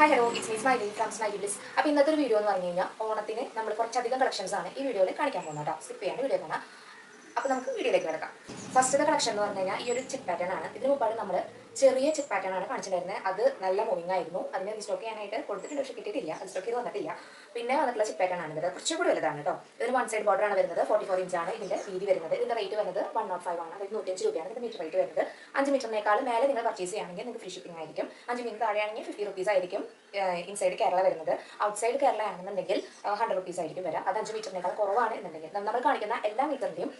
Hi, hello, it's me Smiley from Smiley Bliss. അപ്പോൾ ഇന്നത്തെ ഒരു വീഡിയോ എന്ന് പറഞ്ഞു കഴിഞ്ഞാൽ ഓണത്തിന് നമ്മൾ കുറച്ചധികം കളക്ഷൻസ് ആണ് ഈ വീഡിയോയിൽ കാണിക്കാൻ പോകുന്നത് കേട്ടോ. സ്കിപ്പ് ചെയ്യാണ്ട് വീഡിയോ കാണാം. അപ്പോൾ നമുക്ക് വീഡിയോയിലേക്ക് കിടക്കാം. ഫസ്റ്റത്തെ കളക്ഷൻ എന്ന് പറഞ്ഞു കഴിഞ്ഞാൽ ഈ ഒരു ചെക്ക് പാറ്റേൺ ആണ്. ഇതിന് മുമ്പാട് നമ്മൾ ചെറിയ ചെക്ക് പാറ്റേൺ ആണ് കാണിച്ചിട്ടുണ്ടായിരുന്നത്. അത് നല്ല മൂവിങ് ആയിരുന്നു. അതിനെ റീസ്റ്റോക്ക് ചെയ്യാനായിട്ട് കൊടുത്തിട്ടുണ്ട്, പക്ഷേ കിട്ടിയിട്ടില്ല. റീസ്റ്റോക്ക് ചെയ്ത് വന്നിട്ടില്ല. പിന്നെ വന്നിട്ടുള്ള ചെക്ക് പാറ്റേൺ ആണ് ഇത്. കുറച്ചുകൂടി വലുതാണ് കേട്ടോ. ഇതിന് വൺ സൈഡ് ബോർഡർ ആണ് വരുന്നത്. 44 ഇഞ്ചാണ് ഇതിന്റെ വീതി വരുന്നത്. ഇതിന്റെ റേറ്റ് വരുന്നത് 105 ആണ്. അതായത് 105 രൂപയാണ് ഇതിന്റെ മീറ്റർ റേറ്റ് വരുന്നത്. 5 മീറ്ററിനേക്കാൾ മേലെ നിങ്ങൾ പർച്ചേസ് ചെയ്യുകയാണെങ്കിൽ നിങ്ങൾക്ക് ഫ്രീ ഷിപ്പിംഗ് ആയിരിക്കും. 5 മീറ്റർ താഴെയാണെങ്കിൽ 50 റുപ്പീസ് ആയിരിക്കും ഇൻസൈഡ് കേരള വരുന്നത്. ഔട്ട്സൈഡ് കേരള ആണെന്നുണ്ടെങ്കിൽ 100 റുപ്പീസ് ആയിരിക്കും വരാം. അത് 5 മീറ്ററിനേക്കാൾ കുറവാണ് എന്നുണ്ടെങ്കിൽ നമ്മൾ കാണിക്കുന്ന എല്ലാ മീറ്ററിന്റെയും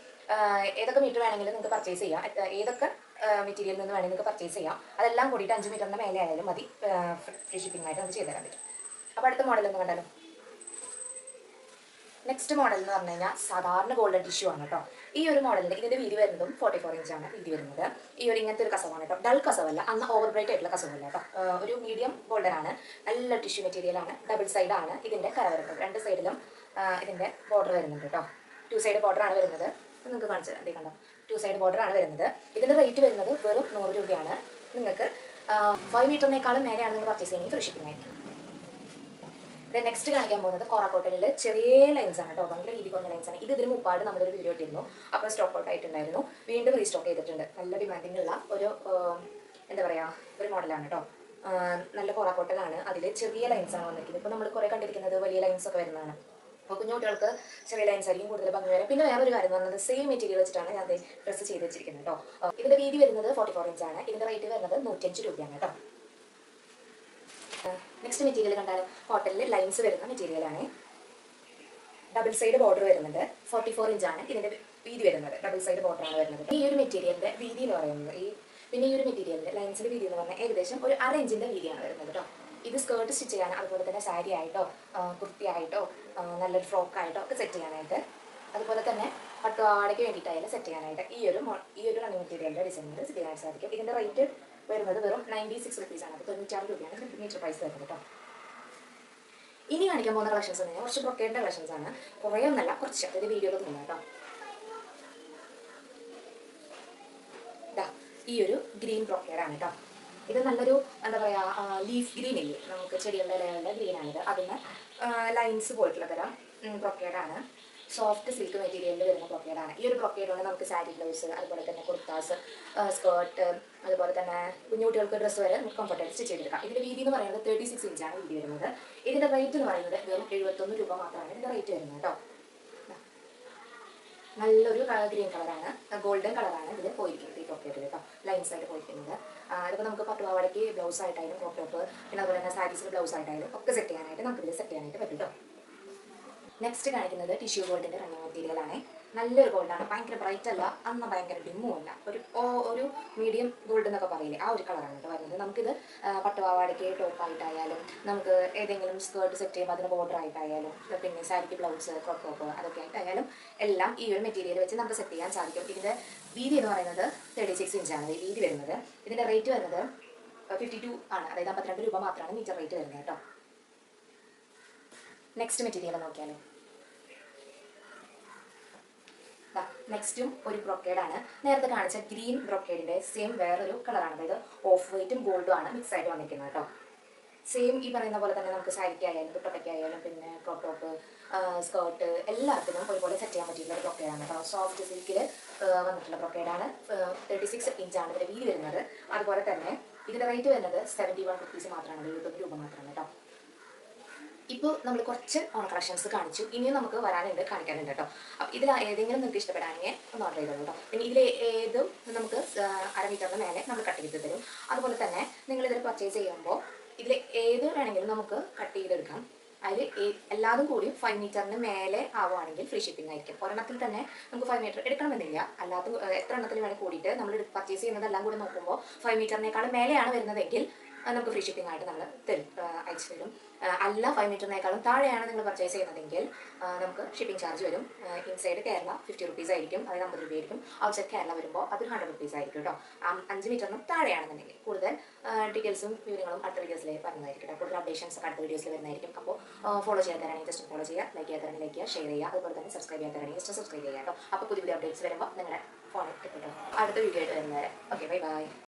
ഏതൊക്കെ മീറ്റർ വേണമെങ്കിലും നിങ്ങൾക്ക് പർച്ചേസ് ചെയ്യാം. ഏതൊക്കെ മെറ്റീരിയലിൽ നിന്ന് വേണമെങ്കിൽ നിങ്ങൾക്ക് പർച്ചേസ് ചെയ്യാം. അതെല്ലാം കൂടിയിട്ട് 5 മീറ്ററിന്റെ മേലെ ആയാലും മതി. ഫ്രീ ഷിപ്പിംഗ് ആയിട്ട് നമുക്ക് ചെയ്തു തരാൻ പറ്റും. അപ്പോൾ അടുത്ത മോഡൽ ഒന്ന് കണ്ടാലോ. നെക്സ്റ്റ് മോഡൽ എന്ന് പറഞ്ഞു കഴിഞ്ഞാൽ സാധാരണ ഗോൾഡൻ ടിഷ്യൂ ആണ് കേട്ടോ. ഈ ഒരു മോഡലിന്റെ ഇതിന്റെ വീതി വരുന്നതും 44 ഇഞ്ചാണ് വീതി വരുന്നത്. ഈ ഒരു ഇങ്ങനത്തെ ഒരു കസവാണ് കേട്ടോ. ഡൾ കസവല്ല, അന്ന് ഓവർ ബ്രൈറ്റ് ആയിട്ടുള്ള കസവല്ല കേട്ടോ. ഒരു മീഡിയം ഗോൾഡൻ ആണ്. നല്ല ടിഷ്യൂ മെറ്റീരിയൽ ആണ്. ഡബിൾ സൈഡ് ആണ് ഇതിന്റെ കര വരുന്നത്. രണ്ട് സൈഡിലും ഇതിന്റെ ബോർഡർ വരുന്നുണ്ട് കേട്ടോ. 2 സൈഡ് ബോർഡർ ആണ് വരുന്നത്. നിങ്ങൾക്ക് കാണിച്ചത് അതേ കണ്ടോ. 2 സൈഡ് ബോർഡർ ആണ് വരുന്നത്. ഇതിന്റെ റേറ്റ് വരുന്നത് വെറും 100 രൂപയാണ്. നിങ്ങൾക്ക് 5 മീറ്ററിനേക്കാളും മേലെയാണ് നിങ്ങൾ പർച്ചേസ് ചെയ്യുന്നത് ഫ്രീ ഷിപ്പിംഗ് ആയിരിക്കും. നെക്സ്റ്റ് കാണിക്കാൻ പോകുന്നത് കോറാക്കോട്ടനിൽ ചെറിയ ലൈൻസ് ആണ് കേട്ടോ. ഭയങ്കര വീതി കുറഞ്ഞ ലൈൻസ് ആണ്. ഇതിന് മുമ്പാട് നമ്മളൊരു വീഡിയോ ഇട്ടിരുന്നു. അപ്പോൾ സ്റ്റോക്ക് ഔട്ട് ആയിട്ടുണ്ടായിരുന്നു. വീണ്ടും റീസ്റ്റോക്ക് ചെയ്തിട്ടുണ്ട്. നല്ല ഡിമാൻഡിങ് ഉള്ള ഒരു എന്താ പറയുക ഒരു മോഡലാണ് കേട്ടോ. നല്ല കോറാക്കോട്ടനാണ്. അതിൽ ചെറിയ ലൈൻസ് ആണ് വന്നിരിക്കുന്നത്. ഇപ്പോൾ നമ്മൾ കുറേ കണ്ടിരിക്കുന്നത് വലിയ ലൈൻസ് ഒക്കെ വരുന്നതാണ്. അപ്പോൾ കുഞ്ഞു കുട്ടികൾക്ക് ചെറിയ ലൈൻസ് ആയിരിക്കും കൂടുതൽ ഭംഗി വരാം. പിന്നെ വേറൊരു കാര്യം എന്ന് പറഞ്ഞത് സെയിം മെറ്റീരിയൽ വെച്ചിട്ടാണ് ഞാൻ ഡ്രസ്സ് ചെയ്ത് വെച്ചിരിക്കുന്നത് കേട്ടോ. ഇതിന്റെ വീതി വരുന്നത് 44 ഇഞ്ചാണ്. ഇതിന്റെ റേറ്റ് വരുന്നത് 105 രൂപയാണ് കേട്ടോ. നെക്സ്റ്റ് മെറ്റീരിയൽ കണ്ടാൽ കോട്ടണിൽ ലൈൻസ് വരുന്ന മെറ്റീരിയലാണ്. ഡബിൾ സൈഡ് ബോർഡർ വരുന്നുണ്ട്. 44 ഇഞ്ചാണ് ഇതിന്റെ വീതി വരുന്നത്. ഡബിൾ സൈഡ് ബോർഡർ ആണ് വരുന്നത്. ഈ ഒരു മെറ്റീരിയലിന്റെ വീതി എന്ന് പറയുന്നത് പിന്നെ ഈ ഒരു മെറ്റീരിയലിന്റെ ലൈൻസിന്റെ വീതി എന്ന് പറഞ്ഞാൽ ഏകദേശം ഒരു 1/2 ഇഞ്ചിന്റെ വീതിയാണ് വരുന്നത് കേട്ടോ. ഇത് സ്കേർട്ട് സ്റ്റിച്ച് ചെയ്യാൻ, അതുപോലെ തന്നെ സാരി ആയിട്ടോ കുർത്തി ആയിട്ടോ നല്ലൊരു ഫ്രോക്ക് ആയിട്ടോ ഒക്കെ സെറ്റ് ചെയ്യാനായിട്ട്, അതുപോലെ തന്നെ പട്ടുപാവാടയ്ക്ക് വേണ്ടിയിട്ടായാലും സെറ്റ് ചെയ്യാനായിട്ട് ഈ ഒരു റണ്ണിങ് മെറ്റീരിയലിന്റെ ഡിസൈനിൽ സെറ്റ് ചെയ്യാൻ സാധിക്കും. ഇതിന്റെ റേറ്റ് വരുന്നത് വെറും 96 റുപ്പീസാണ്. അപ്പോൾ 96 രൂപയാണ് മീറ്റർ പ്രൈസ് വരുന്നത് കേട്ടോ. ഇനി കാണിക്കാൻ പോകുന്ന കളക്ഷൻസ് എന്ന് പറഞ്ഞാൽ കുറച്ച് ബ്രൊക്കേഡിന്റെ കളക്ഷൻസ് ആണ്. കുറേ ഒന്നല്ല, കുറച്ച് അതായത് വീഡിയോയിൽ തോന്നുന്നു കേട്ടോ. ഈ ഒരു ഗ്രീൻ ബ്രൊക്കേഡാണ് കേട്ടോ. ഇത് നല്ലൊരു എന്താ പറയുക ലീഫ് ഗ്രീൻ ഇല്ലേ, നമുക്ക് ചെടികളുടെ ഇലകളുടെ ഗ്രീൻ ആണിത്. അതിന് ലൈൻസ് പോയിട്ടുള്ള തരം ബ്രൊക്കേഡാണ്. സോഫ്റ്റ് സിൽക്ക് മെറ്റീരിയലിൽ വരുന്ന ബ്രൊക്കേഡാണ്. ഈ ഒരു ബ്രൊക്കേഡ് കൊണ്ട് നമുക്ക് സാരി ബ്ലൗസ്, അതുപോലെ തന്നെ കുർത്താസ്, സ്കേർട്ട്, അതുപോലെ തന്നെ കുഞ്ഞുകുട്ടികൾക്ക് ഡ്രസ്സ് വരെ നമുക്ക് കംഫർട്ടായിട്ട് സ്റ്റിച്ച് ചെയ്തെടുക്കാം. ഇതിന്റെ വീതി എന്ന് പറയുന്നത് 36 ഇഞ്ചാണ് വീതി വരുന്നത്. ഇതിന്റെ റേറ്റ് എന്ന് പറയുന്നത് വെറും 71 രൂപ മാത്രമാണ് ഇതിന്റെ റേറ്റ് വരുന്നത് കേട്ടോ. നല്ലൊരു ഗ്രീൻ കളറാണ്, ഗോൾഡൻ കളറാണ് ഇതിൽ പോയിരിക്കുന്നത്. ഈ ടോപ്പ് കേട്ടോ ലൈൻസ് ആയിട്ട് പോയിരിക്കുന്നത്. അതിപ്പോൾ നമുക്ക് പട്ടുപാവാടയ്ക്ക് ബ്ലൗസ് ആയിട്ടായാലും ക്രോപ്പ് ടോപ്പ്, പിന്നെ അതുപോലെ തന്നെ സാരീസിൽ ബ്ലൗസ് ആയിട്ടായാലും ഒക്കെ സെറ്റ് ചെയ്യാനായിട്ട് നമുക്ക് ഇതിൽ സെറ്റ് ചെയ്യാനായിട്ട് പറ്റും കേട്ടോ. നെക്സ്റ്റ് കാണിക്കുന്നത് ടിഷ്യൂ ഗോൾഡിന്റെ റണ്ണിങ് മെറ്റീരിയൽ ആണ്. നല്ലൊരു ഗോൾഡാണ്. ഭയങ്കര ബ്രൈറ്റ് അല്ല, അന്ന് ഭയങ്കര ഡിമ്മും അല്ല, ഒരു മീഡിയം ഗോൾഡ് എന്നൊക്കെ പറയില്ലേ, ആ ഒരു കളറാണ് കേട്ടോ വരുന്നത്. നമുക്കിത് പട്ടുപാവാടയ്ക്ക് ടോപ്പായിട്ടായാലും, നമുക്ക് ഏതെങ്കിലും സ്കേർട്ട് സെറ്റ് ചെയ്യുമ്പോൾ അതിന് ബോർഡർ ആയിട്ടായാലും, പിന്നെ സാരിക്ക് ബ്ലൗസ് ക്രോപ്പ് ടോപ്പ് അതൊക്കെ ആയിട്ടായാലും എല്ലാം ഈ ഒരു മെറ്റീരിയൽ വെച്ച് നമുക്ക് സെറ്റ് ചെയ്യാൻ സാധിക്കും. ഇതിന്റെ വീതി എന്ന് പറയുന്നത് 36 ഇഞ്ചാണ് വീതി വരുന്നത്. ഇതിന്റെ റേറ്റ് വരുന്നത് 52 ആണ്, അതായത് 52 രൂപ മാത്രമാണ് മീറ്റർ റേറ്റ് വരുന്നത് കേട്ടോ. നെക്സ്റ്റ് മെറ്റീരിയൽ നോക്കിയാലോ. നെക്സ്റ്റും ഒരു ബ്രൊക്കേഡാണ്. നേരത്തെ കാണിച്ച ഗ്രീൻ ബ്രൊക്കേഡിന്റെ സെയിം വേറൊരു കളറാണ്. അതായത് ഓഫ് വൈറ്റും ഗോൾഡും ആണ് മിക്സ് ആയിട്ട് വന്നിരിക്കുന്നത് കേട്ടോ. സെയിം ഈ പറയുന്ന പോലെ തന്നെ നമുക്ക് സാരിക്കായാലും ദുപ്പട്ടയ്ക്കായാലും പിന്നെ ക്രോപ്പ് ടോപ്പ് സ്കേർട്ട് എല്ലാത്തിനും ഒരുപോലെ സെറ്റ് ചെയ്യാൻ പറ്റിയിട്ടുള്ള ഒരു ബ്രൊക്കേഡാണ് കേട്ടോ. സോഫ്റ്റ് സിൽക്കിൽ വന്നിട്ടുള്ള ബ്രൊക്കേഡാണ്. 36 ഇഞ്ചാണ് ഇതിന്റെ വീതി വരുന്നത്. അതുപോലെ തന്നെ ഇതിന്റെ റേറ്റ് വരുന്നത് 71 റുപ്പീസ് മാത്രമാണ്, 70 രൂപ മാത്രമാണ് കേട്ടോ. ഇപ്പോൾ നമ്മൾ കുറച്ച് ഓൺ കളക്ഷൻസ് കാണിച്ചു. ഇനിയും നമുക്ക് വരാനുണ്ട്, കാണിക്കാനുണ്ട് കേട്ടോ. അപ്പോൾ ഇതിൽ ഏതെങ്കിലും നിങ്ങൾക്ക് ഇഷ്ടപ്പെടാണെങ്കിൽ ഒന്ന് ഓർഡർ ചെയ്തോളൂ കേട്ടോ. പിന്നെ ഇതിൽ ഏതും നമുക്ക് 1/2 മീറ്ററിന് മേലെ നമ്മൾ കട്ട് ചെയ്ത് തരും. അതുപോലെ തന്നെ നിങ്ങളിതിൽ പർച്ചേസ് ചെയ്യുമ്പോൾ ഇതിൽ ഏത് വേണമെങ്കിലും നമുക്ക് കട്ട് ചെയ്തെടുക്കാം. അതിൽ എല്ലാതും കൂടി 5 മീറ്ററിന് മേലെ ആവുകയാണെങ്കിൽ ഫ്രീ ഷിപ്പിംഗ് ആയിരിക്കും. ഒരെണ്ണത്തിൽ തന്നെ നമുക്ക് 5 മീറ്റർ എടുക്കണമെന്നില്ല. അല്ലാത്ത എത്ര എണ്ണത്തിൽ വേണമെങ്കിൽ കൂടിയിട്ട് നമ്മൾ പർച്ചേസ് ചെയ്യുന്നതെല്ലാം കൂടി നോക്കുമ്പോൾ 5 മീറ്ററിനേക്കാളും മേലെയാണ് വരുന്നതെങ്കിൽ നമുക്ക് ഫ്രീ ഷിപ്പിംഗ് ആയിട്ട് നമ്മൾ അയച്ചു തരും. അല്ല 5 മീറ്ററിനേക്കാളും താഴെയാണ് നിങ്ങൾ പർച്ചേസ് ചെയ്യുന്നതെങ്കിൽ നമുക്ക് ഷിപ്പിംഗ് ചാർജ് വരും. ഇൻസൈഡ് കേരള 50 റുപ്പീസ് ആയിരിക്കും, അതായത് 50 രൂപയായിരിക്കും. ഔട്ട്സൈഡ് കേരള വരുമ്പോൾ അത് 100 റുപ്പീസ് ആയിരിക്കും കേട്ടോ. 5 മീറ്ററിനും താഴെയാണെന്നുണ്ടെങ്കിൽ. കൂടുതൽ ഡീറ്റെയിൽസും വിവരങ്ങളും അടുത്ത വീഡിയോസിൽ പറഞ്ഞതായിരിക്കും കേട്ടോ. കൂടുതൽ അപ്ഡേഷൻസ് ഒക്കെ അടുത്ത വീഡിയോസിൽ വരുന്നതായിരിക്കും. അപ്പോൾ ഫോളോ ചെയ്യാത്തവരാണെങ്കിൽ ജസ്റ്റ് ഫോളോ ചെയ്യുക, ലൈക്ക് ചെയ്യാത്തവരാണെങ്കിൽ ലൈക്ക് ചെയ്യുക, ഷെയർ ചെയ്യുക, അതുപോലെ തന്നെ സബ്സ്ക്രൈബ് ചെയ്യാത്തവരാണെങ്കിൽ ജസ്റ്റ് സബ്സ്ക്രൈബ് ചെയ്യുക കേട്ടോ. അപ്പോൾ പുതിയ അപ്ഡേറ്റ്സ് വരുമ്പോൾ നിങ്ങളുടെ ഫോണിൽ എത്തിട്ടോ. അടുത്ത വീഡിയോ ആയിട്ട് വരുന്നത്. Okay, bye bye.